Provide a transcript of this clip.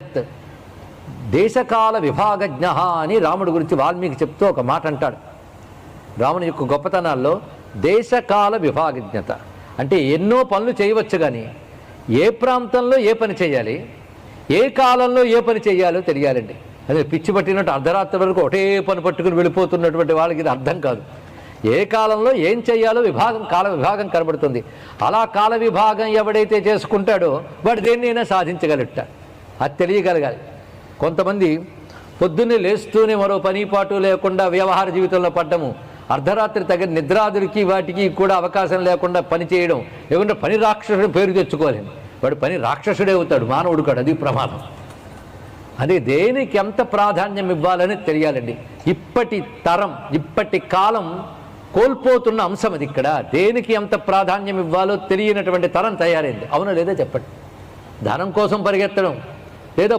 విభజత్ దేశకాల విభాగజ్ఞ అని రాముడి గురించి వాల్మీకి చెప్తూ ఒక మాట అంటాడు. రాముని యొక్క గొప్పతనాల్లో దేశకాల విభాగజ్ఞత అంటే ఎన్నో పనులు చేయవచ్చు, కానీ ఏ ప్రాంతంలో ఏ పని చేయాలి, ఏ కాలంలో ఏ పని చేయాలో తెలియాలండి. అదే పిచ్చి పట్టినట్టు అర్ధరాత్రి వరకు ఒకటే పని పట్టుకుని వెళ్ళిపోతున్నటువంటి వాళ్ళకి ఇది అర్థం కాదు. ఏ కాలంలో ఏం చేయాలో కాల విభాగం కనబడుతుంది. అలా కాల విభాగం ఎవడైతే చేసుకుంటాడో వాడు దేన్నైనా సాధించగలుగుతా. అది తెలియగలగాలి. కొంతమంది పొద్దున్నే లేస్తూనే మరో పని పాటు లేకుండా వ్యవహార జీవితంలో పడ్డము, అర్ధరాత్రి తగిన నిద్రాదులకి వాటికి కూడా అవకాశం లేకుండా పని చేయడం, లేకుంటే పని రాక్షసుడు పేరు తెచ్చుకోలేము. వాడు పని రాక్షసుడే అవుతాడు, మానవుడు కాడు. అది ప్రమాదం. అదే దేనికి ఎంత ప్రాధాన్యం ఇవ్వాలని తెలియాలండి. ఇప్పటి తరం, ఇప్పటి కాలం కోల్పోతున్న అంశం అది. ఇక్కడ దేనికి ఎంత ప్రాధాన్యం ఇవ్వాలో తెలియనటువంటి తరం తయారైంది. అవునా లేదా చెప్పండి. ధనం కోసం పరిగెత్తడం,